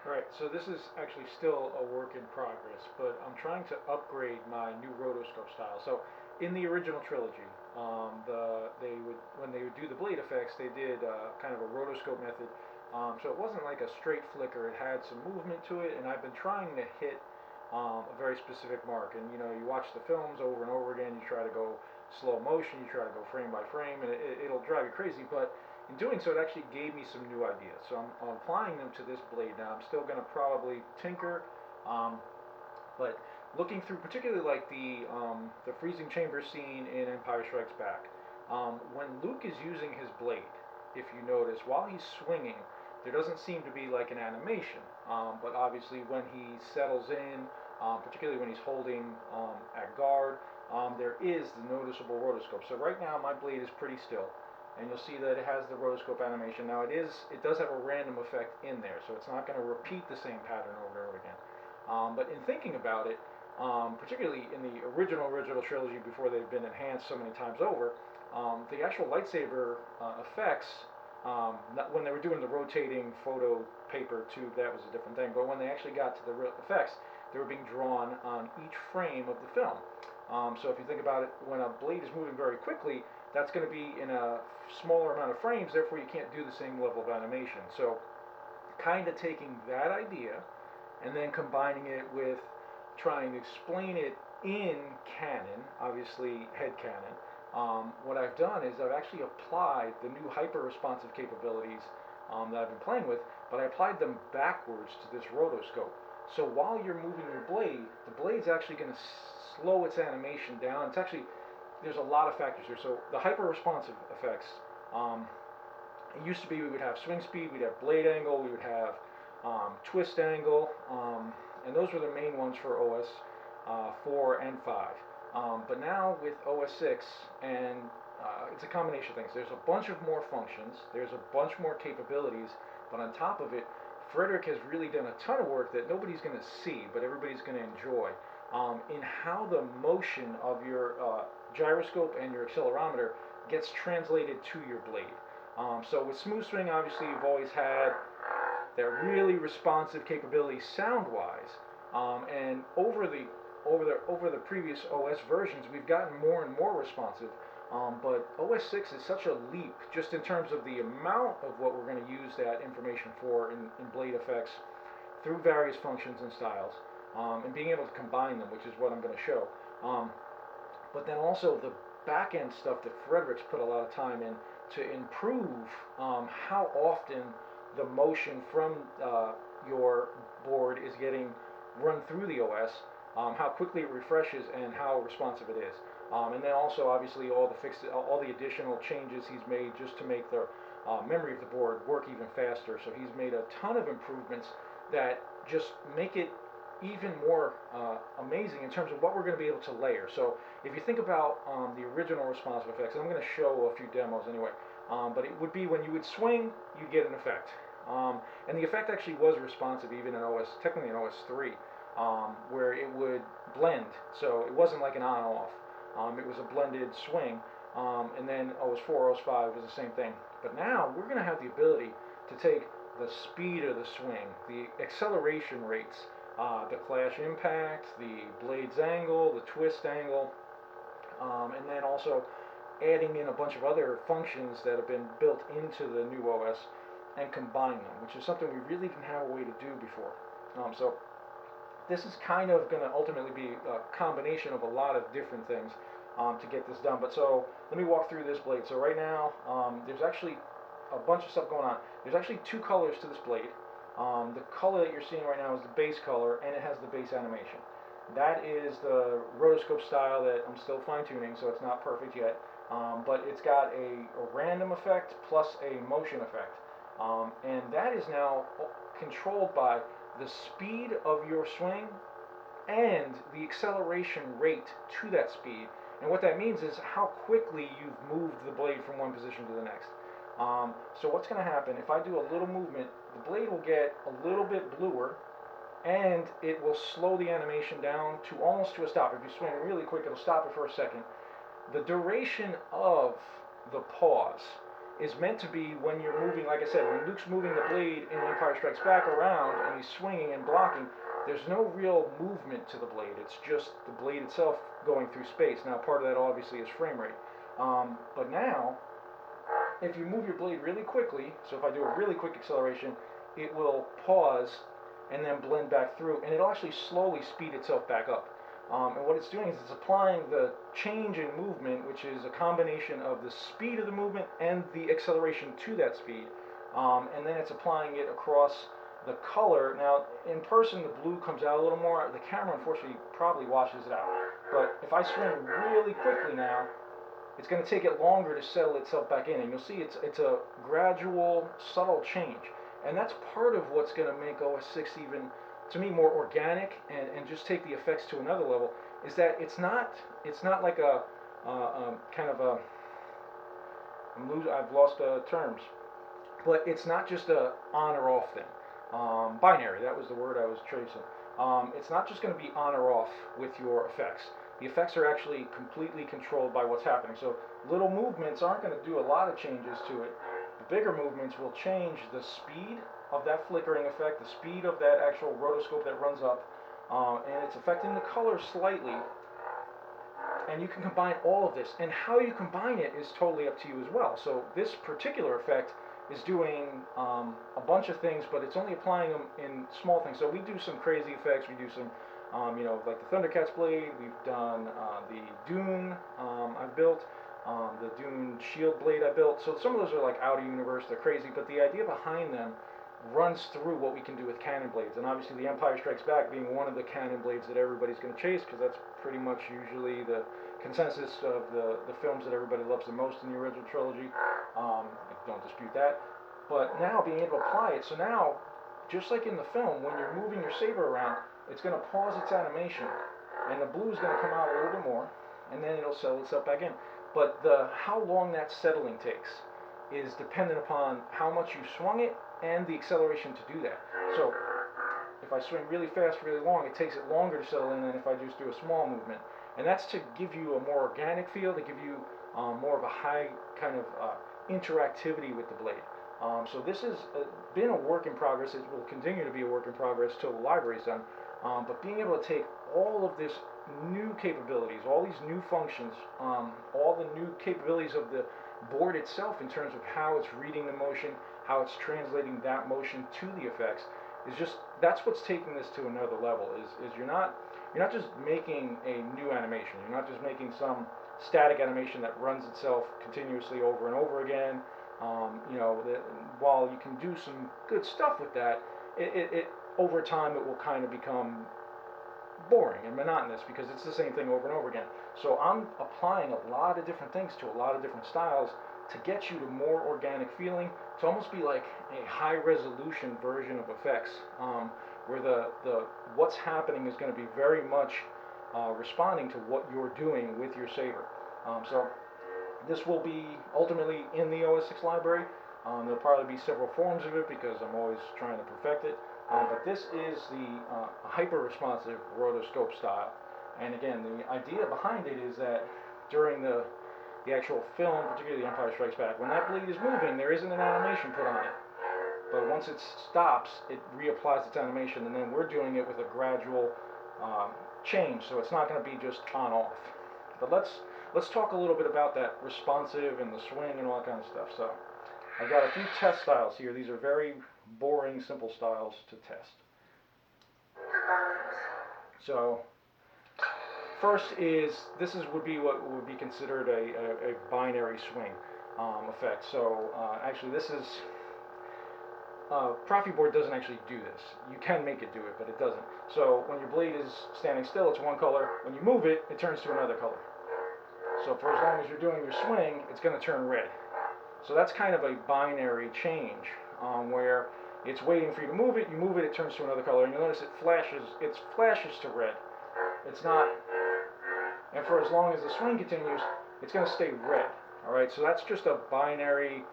Alright, so this is actually still a work in progress, but I'm trying to upgrade my new rotoscope style. So in the original trilogy, they would when they would do the blade effects, they did kind of a rotoscope method. So it wasn't like a straight flicker; it had some movement to it, and I've been trying to hit a very specific mark. And you know, you watch the films over and over again. You try to go slow motion, you try to go frame by frame, and it'll drive you crazy. But in doing so, it actually gave me some new ideas. So I'm applying them to this blade now. I'm still going to probably tinker, um, but looking through particularly like the freezing chamber scene in Empire Strikes Back, when Luke is using his blade, if you notice, while he's swinging, there doesn't seem to be like an animation. But obviously, when he settles in, particularly when he's holding at guard, there is the noticeable rotoscope. So right now, my blade is pretty still, and you'll see that it has the rotoscope animation. Now it does have a random effect in there, so it's not going to repeat the same pattern over and over again. But in thinking about it, particularly in the original trilogy before they've been enhanced so many times over, the actual lightsaber effects, when they were doing the rotating photo paper tube, that was a different thing. But when they actually got to the real effects, they were being drawn on each frame of the film. So if you think about it, when a blade is moving very quickly, that's going to be in a smaller amount of frames, therefore you can't do the same level of animation. So kind of taking that idea and then combining it with trying to explain it in canon, obviously head canon. What I've done is I've actually applied the new hyper responsive capabilities that I've been playing with, but I applied them backwards to this rotoscope. So while you're moving your blade, the blade's actually going to slow its animation down. It's actually, there's a lot of factors here. So the hyper responsive effects, it used to be we would have swing speed, we'd have blade angle, we would have twist angle, and those were the main ones for OS 4 and 5. But now with OS 6, and it's a combination of things. There's a bunch of more functions, there's a bunch more capabilities, but on top of it, Frederick has really done a ton of work that nobody's going to see, but everybody's going to enjoy, in how the motion of your gyroscope and your accelerometer gets translated to your blade. So with smooth swing, obviously you've always had that really responsive capability sound-wise, and over the previous OS versions, we've gotten more and more responsive. But OS 6 is such a leap just in terms of the amount of what we're going to use that information for in blade effects through various functions and styles, and being able to combine them, which is what I'm going to show. But then also the back end stuff that Frederick's put a lot of time in to improve how often the motion from your board is getting run through the OS, how quickly it refreshes, and how responsive it is. And then also, obviously, all the additional changes he's made just to make the memory of the board work even faster. So he's made a ton of improvements that just make it even more amazing in terms of what we're going to be able to layer. So if you think about the original responsive effects, and I'm going to show a few demos anyway, but it would be when you would swing, you'd get an effect. And the effect actually was responsive even in technically in OS 3, where it would blend. So it wasn't like an on-off. It was a blended swing. And then OS 4, OS 5 was the same thing. But now we're going to have the ability to take the speed of the swing, the acceleration rates, the clash impact, the blade's angle, the twist angle, and then also adding in a bunch of other functions that have been built into the new OS and combine them, which is something we really didn't have a way to do before. So this is kind of going to ultimately be a combination of a lot of different things to get this done. But so let me walk through this blade. So right now, there's actually a bunch of stuff going on. There's actually two colors to this blade. The color that you're seeing right now is the base color, and it has the base animation. That is the rotoscope style that I'm still fine-tuning, so it's not perfect yet. But it's got a random effect plus a motion effect. And that is now controlled by the speed of your swing and the acceleration rate to that speed. And what that means is how quickly you've moved the blade from one position to the next. So what's going to happen, if I do a little movement, the blade will get a little bit bluer, and it will slow the animation down to almost to a stop. If you swing it really quick, it'll stop it for a second. The duration of the pause is meant to be when you're moving, like I said, when Luke's moving the blade in Empire Strikes Back around and he's swinging and blocking, there's no real movement to the blade. It's just the blade itself going through space. Now, part of that obviously is frame rate. But now, if you move your blade really quickly, so if I do a really quick acceleration, it will pause and then blend back through, and it'll actually slowly speed itself back up. And what it's doing is it's applying the change in movement, which is a combination of the speed of the movement and the acceleration to that speed. And then it's applying it across the color. Now, in person, the blue comes out a little more. The camera, unfortunately, probably washes it out. But if I swing really quickly now, it's going to take it longer to settle itself back in. And you'll see it's a gradual, subtle change. And that's part of what's going to make OS 6 even, to me, more organic and just take the effects to another level, is that it's not like a kind of a, I've lost terms, but it's not just a on or off thing. Binary, that was the word I was tracing. It's not just going to be on or off with your effects. The effects are actually completely controlled by what's happening. So little movements aren't going to do a lot of changes to it. The bigger movements will change the speed of that flickering effect, the speed of that actual rotoscope that runs up, and it's affecting the color slightly. And you can combine all of this, and how you combine it is totally up to you as well. So this particular effect is doing a bunch of things, but it's only applying them in small things. So we do some crazy effects. We do some, like the Thundercats blade. We've done the Dune I've built. The Dune shield blade I built. So some of those are like out of universe, they're crazy, but the idea behind them runs through what we can do with cannon blades. And obviously the Empire Strikes Back being one of the cannon blades that everybody's going to chase, because that's pretty much usually the consensus of the films that everybody loves the most in the original trilogy. I don't dispute that. But now being able to apply it, so now, just like in the film, when you're moving your saber around, it's going to pause its animation, and the blue is going to come out a little bit more, and then it'll settle itself back in. But how long that settling takes is dependent upon how much you swung it and the acceleration to do that. So if I swing really fast, really long, it takes it longer to settle in than if I just do a small movement. And that's to give you a more organic feel, to give you more of a high kind of interactivity with the blade. So this has been a work in progress. It will continue to be a work in progress till the library's done. But being able to take all of this new capabilities, all these new functions, all the new capabilities of the board itself in terms of how it's reading the motion, how it's translating that motion to the effects, is just, that's what's taking this to another level. Is you're not just making a new animation. You're not just making some static animation that runs itself continuously over and over again. While you can do some good stuff with that, it over time it will kind of become boring and monotonous because it's the same thing over and over again. So I'm applying a lot of different things to a lot of different styles to get you to more organic feeling, to almost be like a high resolution version of effects, where the what's happening is going to be very much responding to what you're doing with your saber. So this will be ultimately in the OS 6 library. There'll probably be several forms of it because I'm always trying to perfect it. But this is the hyper-responsive rotoscope style. And again, the idea behind it is that during the actual film, particularly The Empire Strikes Back, when that blade is moving, there isn't an animation put on it. But once it stops, it reapplies its animation, and then we're doing it with a gradual change, so it's not going to be just on-off. But let's talk a little bit about that responsive and the swing and all that kind of stuff. So I've got a few test styles here. These are very boring, simple styles to test. So first would be what would be considered a binary swing effect. So actually this is, Profi board doesn't actually do this. You can make it do it, but it doesn't. So when your blade is standing still, it's one color. When you move it, it turns to another color. So for as long as you're doing your swing, it's going to turn red. So that's kind of a binary change, where it's waiting for you to move it, it turns to another color, and you'll notice it flashes to red. It's not, and for as long as the swing continues, it's going to stay red. Alright, so that's just a binary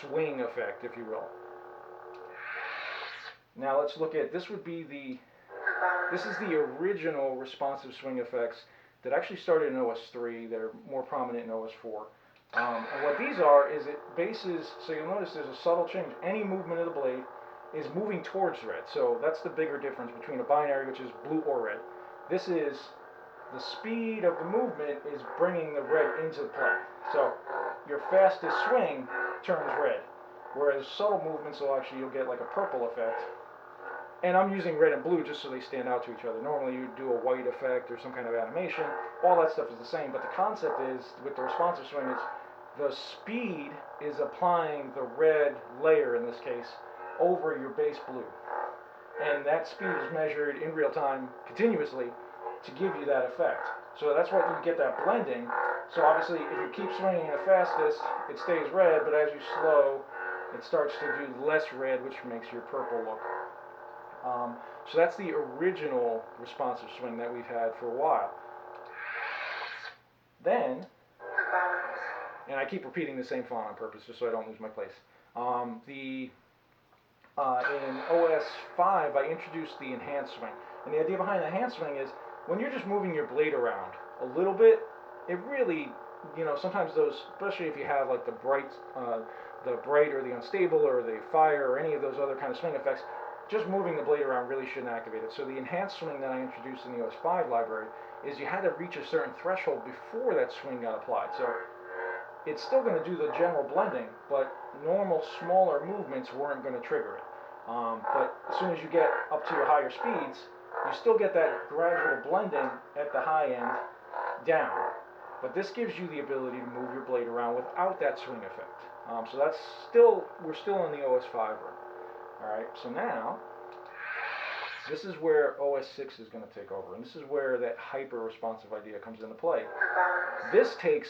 swing effect, if you will. Now let's look at, this is the original responsive swing effects that actually started in OS 3. They're more prominent in OS 4. And what these are is it bases, so you'll notice there's a subtle change. Any movement of the blade is moving towards red. So that's the bigger difference between a binary, which is blue or red. This is the speed of the movement is bringing the red into play. So your fastest swing turns red, whereas subtle movements will actually, you'll get like a purple effect. And I'm using red and blue just so they stand out to each other. Normally you do a white effect or some kind of animation. All that stuff is the same, but the concept is, with the responsive swing, is the speed is applying the red layer, in this case, over your base blue. And that speed is measured in real time continuously to give you that effect. So that's what you get that blending. So obviously if you keep swinging the fastest, it stays red, but as you slow, it starts to do less red, which makes your purple look. So that's the original responsive swing that we've had for a while. Then, and I keep repeating the same font on purpose just so I don't lose my place. In OS 5, I introduced the enhanced swing. And the idea behind the enhanced swing is when you're just moving your blade around a little bit, it really, sometimes those, especially if you have like the bright or the unstable or the fire or any of those other kind of swing effects, just moving the blade around really shouldn't activate it. So the enhanced swing that I introduced in the OS 5 library is you had to reach a certain threshold before that swing got applied. So it's still going to do the general blending, but normal smaller movements weren't going to trigger it. But as soon as you get up to your higher speeds, you still get that gradual blending at the high end down. But this gives you the ability to move your blade around without that swing effect. So that's still, we're still in the OS 5 run. Alright, so now, this is where OS 6 is going to take over, and this is where that hyper-responsive idea comes into play. This takes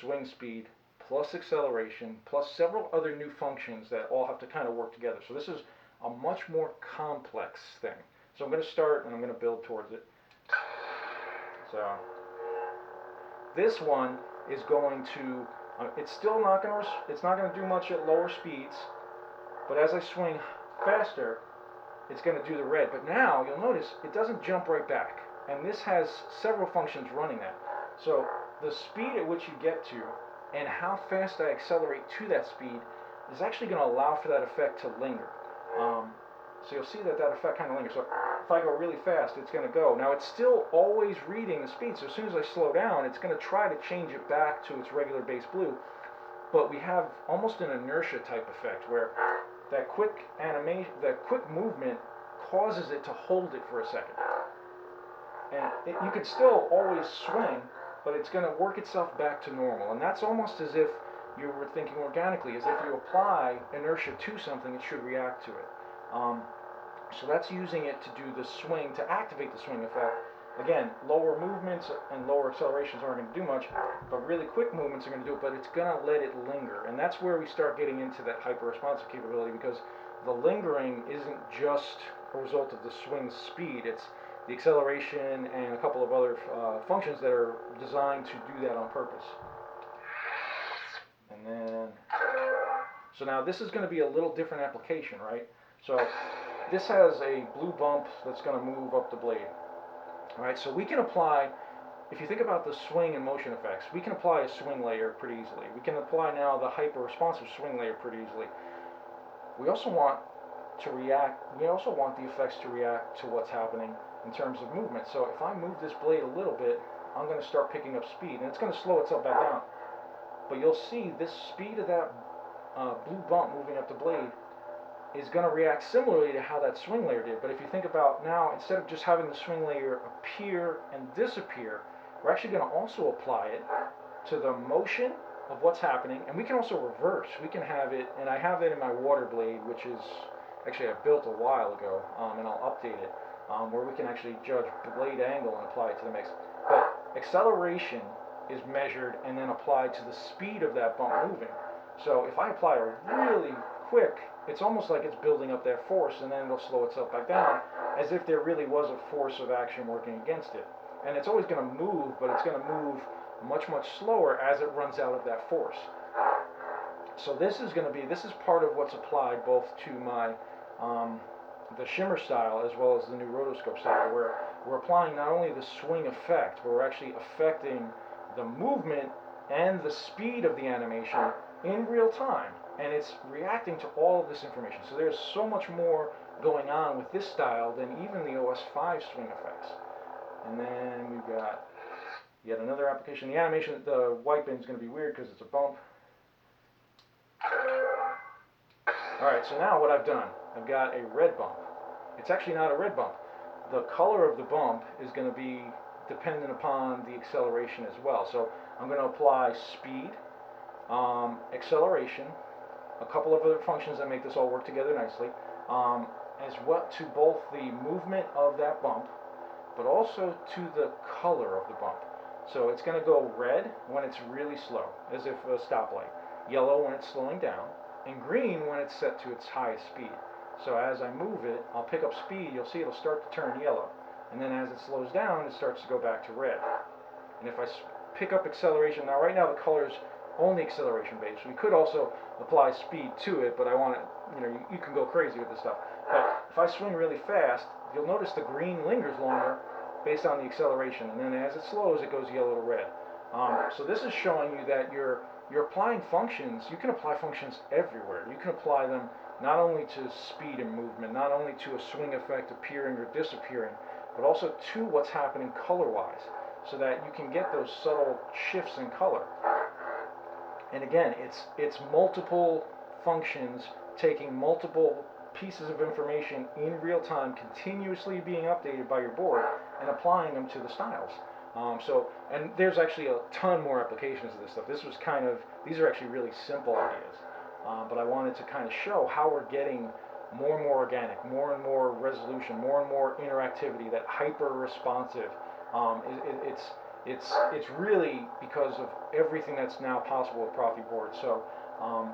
swing speed, plus acceleration, plus several other new functions that all have to kind of work together. So this is a much more complex thing. So I'm going to start, and I'm going to build towards it. So, this one is going to, it's still not going to, it's not going to do much at lower speeds, but as I swing faster, it's going to do the red. But now you'll notice it doesn't jump right back, and this has several functions running that. So the speed at which you get to and how fast I accelerate to that speed is actually going to allow for that effect to linger. So you'll see that effect kind of lingers. So if I go really fast, it's going to go. Now it's still always reading the speed, so as soon as I slow down, it's going to try to change it back to its regular base blue. But we have almost an inertia type effect where that quick animation, that quick movement causes it to hold it for a second. And you can still always swing, but it's going to work itself back to normal. And that's almost as if you were thinking organically, as if you apply inertia to something, it should react to it. So that's using it to do the swing, to activate the swing effect. Again, lower movements and lower accelerations aren't going to do much, but really quick movements are going to do it, but it's going to let it linger. And that's where we start getting into that hyper-responsive capability, because the lingering isn't just a result of the swing speed, it's the acceleration and a couple of other functions that are designed to do that on purpose. And then, so now this is going to be a little different application, right? So this has a blue bump that's going to move up the blade. Alright, so we can apply, if you think about the swing and motion effects, we can apply a swing layer pretty easily. We can apply now the hyper-responsive swing layer pretty easily. We also want to react, we also want the effects to react to what's happening in terms of movement. So if I move this blade a little bit, I'm going to start picking up speed, and it's going to slow itself back down. But you'll see this speed of that blue bump moving up the blade is going to react similarly to how that swing layer did. But if you think about now, instead of just having the swing layer appear and disappear, we're actually going to also apply it to the motion of what's happening, and we can also reverse. We can have it, and I have it in my water blade, which is actually I built a while ago, and I'll update it, where we can actually judge blade angle and apply it to the mix. But acceleration is measured and then applied to the speed of that bump moving. So if I apply a really quick, it's almost like it's building up that force, and then it'll slow itself back down, as if there really was a force of action working against it. And it's always going to move, but it's going to move much, much slower as it runs out of that force. So this is part of what's applied both to my the shimmer style as well as the new rotoscope style, where we're applying not only the swing effect, but we're actually affecting the movement and the speed of the animation in real time, and it's reacting to all of this information. So there's so much more going on with this style than even the OS5 swing effects. And then we've got yet another application. The animation, the white bin is going to be weird because it's a bump. Alright, so now what I've done, I've got a red bump. It's actually not a red bump. The color of the bump is going to be dependent upon the acceleration as well. So I'm going to apply speed, acceleration, a couple of other functions that make this all work together nicely, as well to both the movement of that bump, but also to the color of the bump. So it's going to go red when it's really slow, as if a stoplight, yellow when it's slowing down, and green when it's set to its highest speed. So as I move it, I'll pick up speed, you'll see it'll start to turn yellow. And then as it slows down, it starts to go back to red. And if I pick up acceleration, now right now the color's only acceleration based. We could also apply speed to it, but I want it, you can go crazy with this stuff. But if I swing really fast, you'll notice the green lingers longer based on the acceleration. And then as it slows, it goes yellow to red. So this is showing you that you're applying functions. You can apply functions everywhere. You can apply them not only to speed and movement, not only to a swing effect appearing or disappearing, but also to what's happening color-wise, so that you can get those subtle shifts in color. And again, it's multiple functions taking multiple pieces of information in real time, continuously being updated by your board, and applying them to the styles. And there's actually a ton more applications of this stuff. These are actually really simple ideas. But I wanted to kind of show how we're getting more and more organic, more and more resolution, more and more interactivity, that hyper-responsive. It's really because of everything that's now possible with Profi boards. So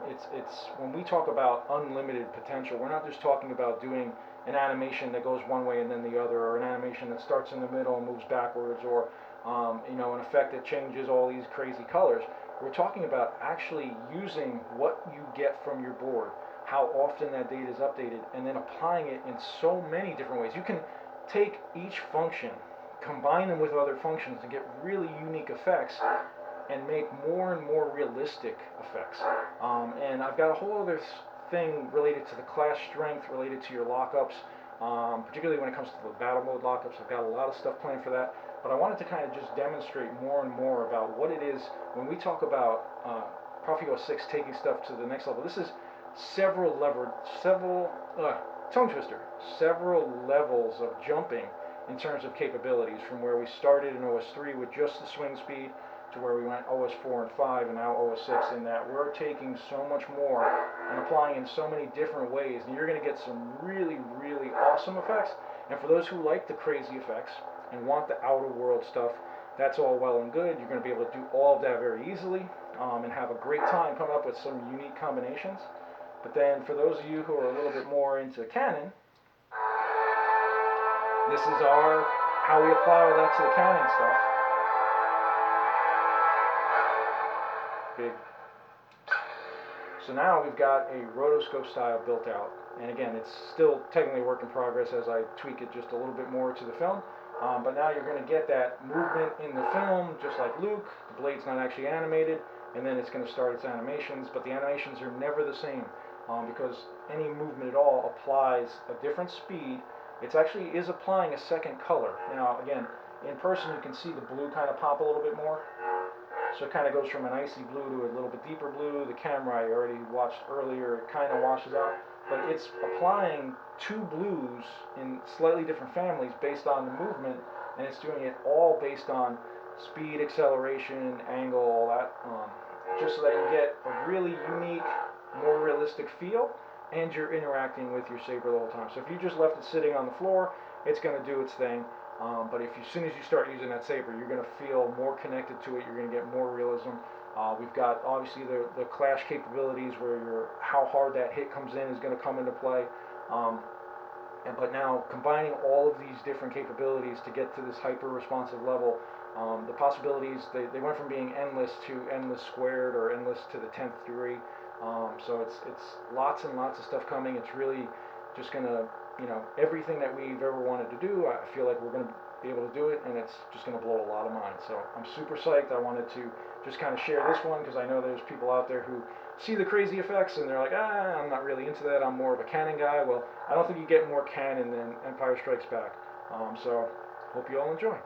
it's when we talk about unlimited potential, we're not just talking about doing an animation that goes one way and then the other, or an animation that starts in the middle and moves backwards, or an effect that changes all these crazy colors. We're talking about actually using what you get from your board, how often that data is updated, and then applying it in so many different ways. You can take each function, combine them with other functions, and get really unique effects and make more and more realistic effects. And I've got a whole other thing related to the class strength, related to your lockups, particularly when it comes to the battle mode lockups. I've got a lot of stuff planned for that. But I wanted to kind of just demonstrate more and more about what it is when we talk about Profi OS 6 taking stuff to the next level. This is several levels of jumping in terms of capabilities, from where we started in OS 3 with just the swing speed to where we went OS 4 and 5 and now OS 6, in that we're taking so much more and applying in so many different ways, and you're going to get some really, really awesome effects. And for those who like the crazy effects and want the outer world stuff, that's all well and good. You're going to be able to do all of that very easily and have a great time coming up with some unique combinations. But then for those of you who are a little bit more into Canon, this is how we apply all that to the Canon stuff. Big. So now we've got a rotoscope style built out. And again, it's still technically a work in progress as I tweak it just a little bit more to the film. But now you're going to get that movement in the film, just like Luke. The blade's not actually animated, and then it's going to start its animations. But the animations are never the same, because any movement at all applies a different speed. It actually is applying a second color. Now, again, in person you can see the blue kind of pop a little bit more. So it kind of goes from an icy blue to a little bit deeper blue. The camera I already watched earlier, it kind of washes out. But it's applying two blues in slightly different families based on the movement, and it's doing it all based on speed, acceleration, angle, all that, just so that you get a really unique, more realistic feel, and you're interacting with your Saber the whole time. So if you just left it sitting on the floor, it's going to do its thing. But as soon as you start using that Saber, you're going to feel more connected to it. You're going to get more realism. We've got obviously the clash capabilities, where how hard that hit comes in is going to come into play. But now combining all of these different capabilities to get to this hyper-responsive level, the possibilities, they went from being endless to endless squared, or endless to the 10th degree. So it's lots and lots of stuff coming. It's really just gonna, everything that we've ever wanted to do. I feel like we're gonna be able to do it, and it's just gonna blow a lot of minds. So I'm super psyched. I wanted to just kind of share this one because I know there's people out there who see the crazy effects and they're like, I'm not really into that. I'm more of a Canon guy. Well, I don't think you get more Canon than Empire Strikes Back. So hope you all enjoy.